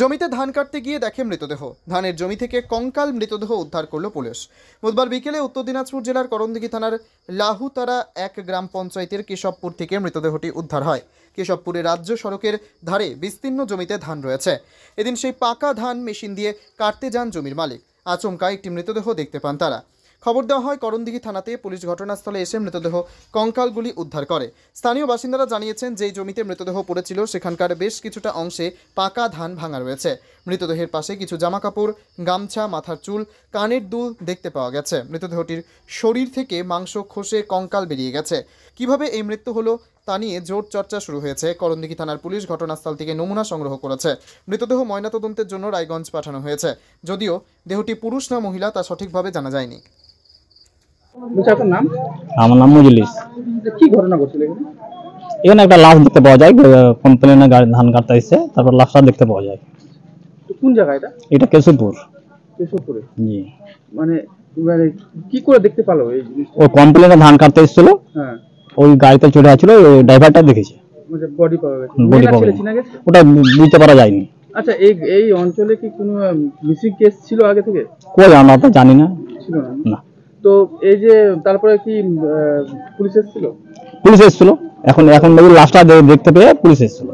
জমিতে ধান কাটতে গিয়ে দেখে মৃতদেহ। ধানের জমি থেকে কঙ্কাল মৃতদেহ উদ্ধার করল পুলিশ। বুধবার বিকেলে উত্তর দিনাজপুর জেলার করণদিঘি থানার লাহুতারা 1 গ্রাম পঞ্চায়েতের কেশবপুর থেকে মৃতদেহটি উদ্ধার হয়। কেশবপুরে রাজ্য সড়কের ধারে বিস্তীর্ণ জমিতে ধান রয়েছে। এদিন সেই পাকা ধান মেশিন দিয়ে কাটতে যান জমির মালিক। আচমকা একটি মৃতদেহ দেখতে পান তারা। খবর দেওয়া হয় করণদিঘি থানাতে। পুলিশ ঘটনাস্থলে এসে মৃতদেহ কঙ্কালগুলি উদ্ধার করে। স্থানীয় বাসিন্দারা জানিয়েছেন, যেই জমিতে মৃতদেহ পড়েছিল সেখানকার বেশ কিছুটা অংশে পাকা ধান ভাঙা রয়েছে। মৃতদেহের পাশে কিছু জামাকাপড়, গামছা, মাথার চুল, কানের দুল দেখতে পাওয়া গেছে। মৃতদেহটির শরীর থেকে মাংস খসে কঙ্কাল বেরিয়ে গেছে। কিভাবে এই মৃত্যু হলো তা নিয়ে জোর চর্চা শুরু হয়েছে। করণদিঘি থানার পুলিশ ঘটনাস্থল থেকে নমুনা সংগ্রহ করেছে। মৃতদেহ ময়নাতদন্তের জন্য রায়গঞ্জ পাঠানো হয়েছে। যদিও দেহটি পুরুষ না মহিলা তা সঠিকভাবে জানা যায়নি। আপনার নাম? আমার নাম মজলিস। কি ঘটনা ঘটছিল এখানে? এখানে একটা লাশ দেখতে পাওয়া যায়, কমপ্লেনে গাড়ি ধান কাটতে এসেছে, তারপর লাশটা দেখতে পাওয়া যায়। কোন জায়গা এটা? এটা কেশবপুর। কেশবপুরে? জি। মানে কি করে দেখতে পালো এই জিনিসটা? ও কমপ্লেনে ধান কাটতে এসেছিল, হ্যাঁ, ওই গাড়িতে চড়ে আছিল, ওই ড্রাইভারটা দেখেছে। মানে বডি পাওয়া গেছে? বডি মেয়েরা পাওয়া ছেলে গেছে, চিনা গেছে? ওটা বুঝতে পারা যায়নি। আচ্ছা, এই অঞ্চলে কি কোনো মিসিং কেস ছিল আগে থেকে? কই আমরা তো জানি না। ছিল না? না। তো এই যে তারপরে কি পুলিশ এসেছিল? পুলিশ এসেছিল, এখন ওই লাশটা দেখতে পেয়ে পুলিশ এসেছিল।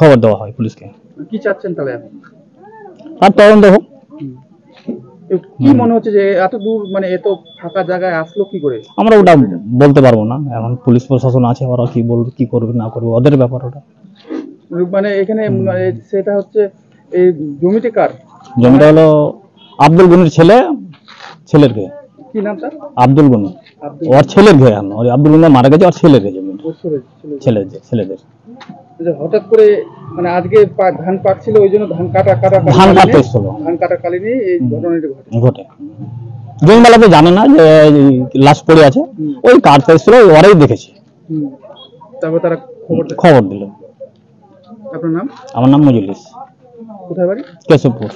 খবর দেওয়া হয় পুলিশকে। কি চাচ্ছেন তাহলে এখন? আর তদন্ত হোক। কি মনে হচ্ছে যে এত দূর, মানে এত ফাঁকা জায়গায় আসলো কি করে? আমরা ওটা বলতে পারবো না, এখন পুলিশ প্রশাসন আছে, ওরা কি বলবে, কি করবে না করবে ওদের ব্যাপার ওটা। মানে এখানে সেটা হচ্ছে এই জমিটা কার? জমিটা হলো আব্দুল গনির ছেলের ঘে। কি নাম তার? আব্দুল গনি। ওর ছেলের ঘে। ওই আব্দুল গনি মারা গেছে, ওর ছেলের ঘে জমি। ছেলেদের। হঠাৎ করে মানে আজকে ধান পাকছিল, ওই জন্য ধান কাটতে এসেছিল। ধান কাটাকালীনই এই ঘটনাটি ঘটে। জমিওয়ালা তো জানে না যে লাশ পড়ে আছে, ওই কাটতে এসেছিল, ওরাই দেখেছে। তারপর তারা খবর দিল। আপনার নাম? আমার নাম মজলিস। কোথায় বাড়ি? কেশবপুর।